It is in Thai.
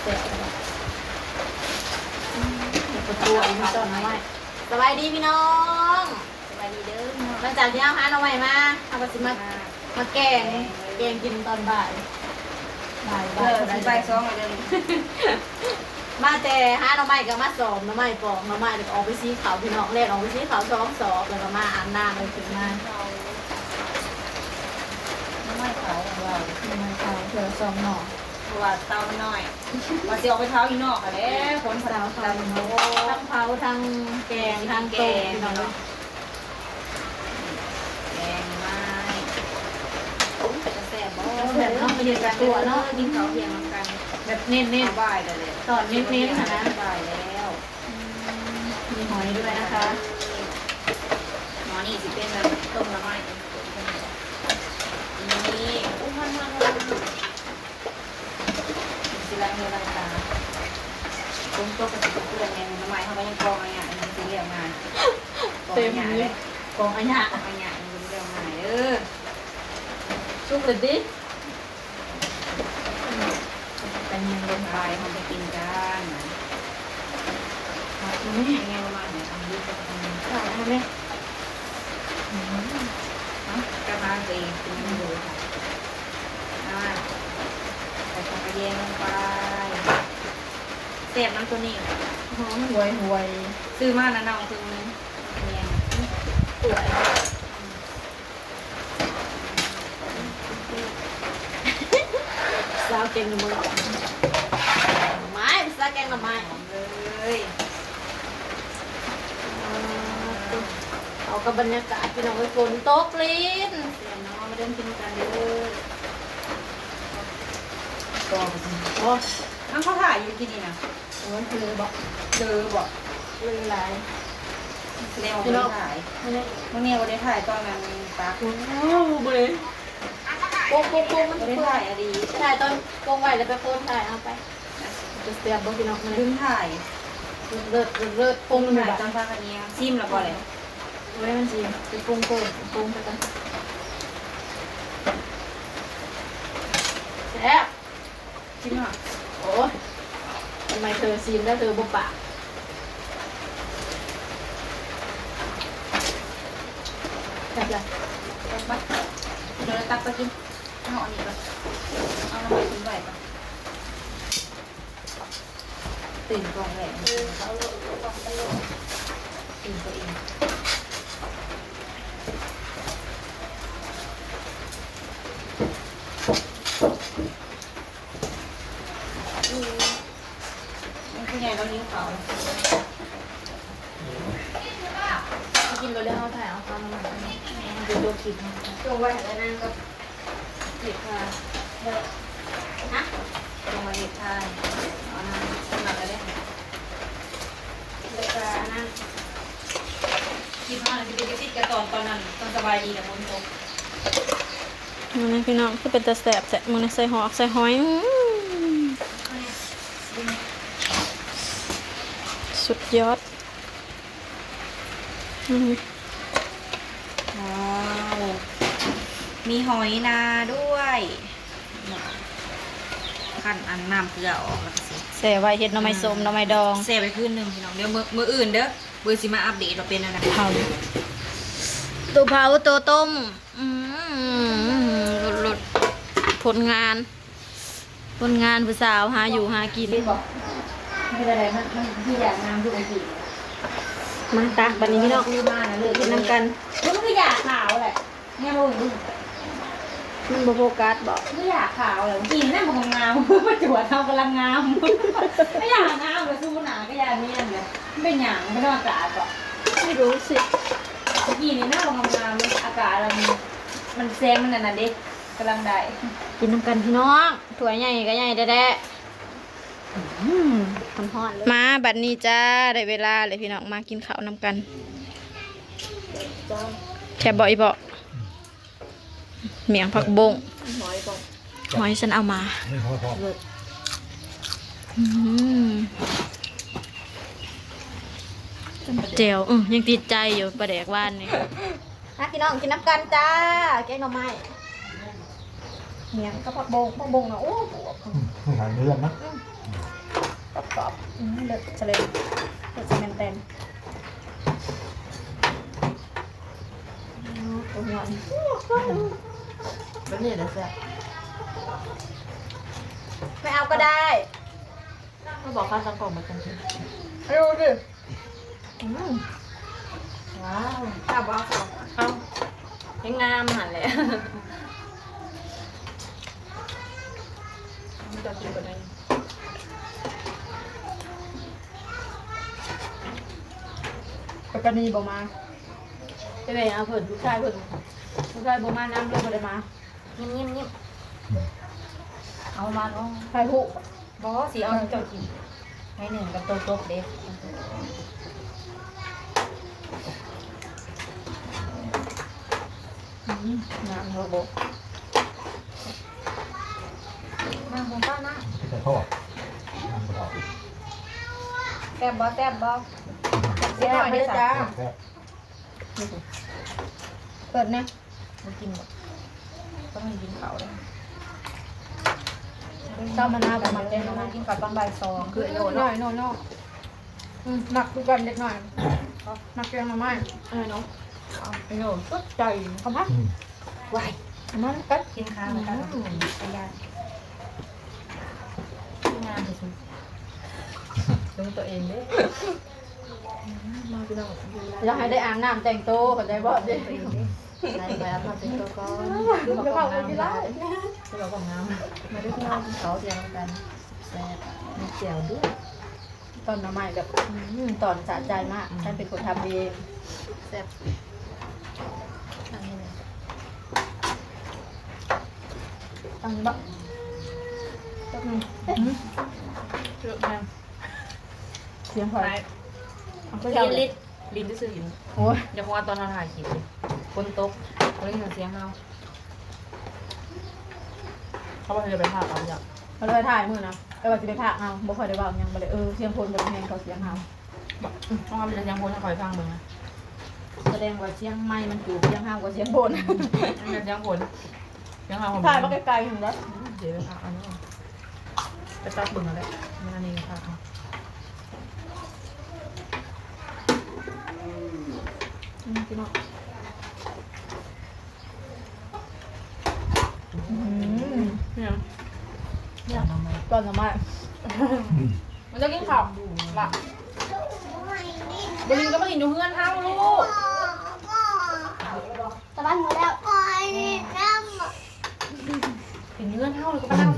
เสร็จประตูอีกต้นน้อยสบายดีพี่น้องสบายดีเด้อหลังจากที่เอาหาน้องใหม่มาเอาไปสิมาแกงกินตอนบ่ายใบซองเลยมาแต่หาน้องใหม่ก็มาสอบน้องใหม่ปอกน้องใหม่เดี๋ยวออกไปซีเขาพี่น้องเล่นออกไปซีเขาซ้อมสอบแล้วก็มาอาบน้ำเลยถึงมาไม่เขาของเรา น้องใหม่เขาเผื่อซ้อมหน่อ เพราะว่าเตามันน้อยมาเสียออกไปเท้าอีนอกอะแล้วคน สาวเขาทั้งเผาทั้งแกงทั้งต้มพี่น้อง แกงไม้จะแซ่บบ่ แบบน้องไปยืนกับตัวเนาะ กินเขาเพียงกัน แบบเน้น บ่ายเลย ๆตอนเน้นๆนะ บ่ายแล้ว มีหอยด้วยนะคะ หมอนี่สิเป็นแบบต้มละไม้นี่อุ้มมันสิลังเงินลังตาต้มโต๊ะกับสิบเพื่อนไงน้ำไม้เขาก็ยังกองอะไรอย่างนี้สิเรียกงาน เต็มเลยกองอันยะ กองอะไรอย่างนี้เรียกงานเออ ชุบเลยดิ เป็นยังลงไปเขาไปกินกัน นี่ ยังไงประมาณเนี่ยทำยืดไปทำ ใส่ทำไหม กระเพาะตีกินไม่ดูค่ะได้ใส่ข้าวกระเทียมลงไปเสียบน้ำตัวนี้ หอมหวย ซื้อมานะน้องคือมันเนี่ย สวยสาวเก่งมือไม้สาวแกงกับไม้ เลย เอากับบรรยากาศพี่น้องไปฝนตกลิ้น เสียบน้องมาเดินกินกันเด้อก็ โอ้ น้องเขาถ่ายอยู่ที่นี่นะ โหเลยบอก เจอบอก เลยหลาย เร็วไม่ถ่าย ไม่ได้ มื่อนี้วันได้ถ่ายตอนนั้นตาคุณ โอ้โหเลยโป๊ะมัน วันได้ถ่ายอะดี ถ่ายตอนโกงไหวแล้วไปโพสถ่ายเอาไปจะเสียบบอกพี่น้องมัน ลืมถ่าย เลิศปรุง ถ่าย แบบ ตอนพักอันนี้ซิมแล้วก็เลย ไว้มันจีเป็นปรุงไปกันแซ่บ ซิมอ่ะ โอ้ยทำไมเธอซีนแล้วเธอบุปผาแซ่บเลย ไปเดี๋ยวเราตักไปกินเอาอันนี้ก่อนเอาน้ำมันกินไปก่อนตื่นกองแหลม เขาลงไปลง ตื่นตัวเองนี่คือไงเรานิ้วเขา กินไปเลยเขาถ่ายเอาความมันดูดูคลิป จงไว้แล้วนั่นก็ คลิปค่ะ ฮะจงไว้เด็ดทานเอาน้ำสำหรับอะไรแล้วก็อันนั้นคิดว่าจะไปติดกระตอนตอนนั้นตอนสบายดีนะมึงตก นี่พี่น้องคือเป็นตะแสบแต่มึงใส่หอกใส่หอยสุดยอด ว้าวมีหอยนาด้วยขั้นอันน้ำเกลือออกแล้วก็สิ เสียไว้เห็ดหน่อไม้ส้มหน่อไม้ดอง เซฟไปคืนหนึ่งพี่น้องเดี๋ยวมื้ออื่นเด้อเบอร์สิมาอัปเดตเราเป็นอะไร เผาตัวเผาตัวต้มหลุดผลงานผู้สาวหาอยู่หากิน ไม่เป็นไรมันที่อยากน้ำดูไอจี มาตาบันนี้พี่น้อง คือมานะเลย กินน้ำกัน มันคืออยากขาวแหละเนี่ยมึงดู มันบ่โฟกัสบอก คืออยากขาวเลยกินนั่นมันงามมาจวดเท่ากำลังงามไม่อยากงามเลยสู้หนาก็อยากเนียนเลยเป็นหยางไม่ต้องอากาศก่อน ไม่รู้สิ กินนี่หน้ามันงามอากาศมันแซงมันนั่นเด็กกำลังได้ กินน้ำกันพี่น้องถั่วใหญ่ก็ใหญ่แด้ทำฮอดเลยมาบัดนี้จ้าได้เวลาเลยพี่น้องมากินข้าวน้ำกันแค่บ่อยบ่เมียงผักบงหอยฉันเอามาเจียวยังติดใจอยู่ประเดกว่านนี่พี่น้องกินน้ำกันจ้าแกงหน่อไม้ เนี่ยก็ผักบงนะโอ้โห ไม่ขายเรื่องนะ กรอบเลือดทะเลเลือดซีเมนเต็นตัวใหญ่ แบบนี้เลยแซ่บ ไม่เอาก็ได้ ก็บอกข้าวสังกล่องมาจังสิ ดูดิ ว้าว ข้าวบ้าข้าว เอายังงามหันเลยมันจะกินกันได้ ปกติบอกมาจะไปเอาเพิ่นลูกชายบอกมาน้ำเพิ่นบ่ได้มา ยิ้มเอามาเนาะ ใครผู้ บอสีเอาเจ้ากินให้หนึ่งกับตัวโต๊ะเด็ก น้ำระบบ มาของป้านะ แต่ทอดน้ำกระดอก แซ่บบ่เสียหน่อยดิจ้า แซ่บ เปิดนะ มันกินแบบต้องมีกินเขาเลย เจ้ามะนาวกับ มั มัน น เล่ เล่ น น มา นะ กินกับปังใบซองคือไอ้โห หน่ เนาะ อยหมักดูกันเล็กหน่อยหมักเกลือมาไหม เนาะ ไอ้โหก็ใจคำพัก วาย มันกัด กินข้าวแล้วก็ไปยาที่งานที่สุดลงตัวเองเด้มาพี่น้อง อยากให้ได้อาบน้ำแต่งตัวเข้าใจบ่ดิ ได้ไปอาบน้ำเป็นตัวก้อน ดูเขาเป็นพี่ไล่ ที่เราของน้ำมาด้วยพี่น้องเขาเสียงกันแซ่บมีเจียวด้วย ตอนน้ำใหม่แบบตอนสะใจมากฉันเป็นคนทำเอง แซ่บอันนี้เลย ตั้งบักตั้ง เลือกแม่ เสียงพอ ไป เอาไป ลิ้ เอา น เลย ลิ้นที่ซื้ออยู่ โอ้ย อย่าพอตอนเราถ่ายคลิปคนตกคนนี้เสียงเฮาเขาบอกจะไปพาเขาอยาก เขาเลยถ่ายมือนะว่าจะไปพากเอาบ่ค่อยได้บอกยังบ่ได้เสียงคนแบบแหงเขาเสียงเฮา ต้องทำเป็นเสียงคนให้คอยฟังมึงนะ แสดงว่าเสียงไม้มันอยู่เสียงเฮากว่าเสียงบน เป็นเสียงคนเสียงเฮาผม ถ่ายมาไกลๆถึงแล้ว เดี๋ยวไปพาอันนี้ไปตัดบึงอะไรมันอันนี้ค่ะ พี่น้องเนี่ย เนี่ยก่อนจะมา มันจะกินข้าวละบลิงก็มากินอยู่เพื่อนเฮาลูก ตะวันหมดแล้ว กินเพื่อนเฮาเลยก็มานั่ง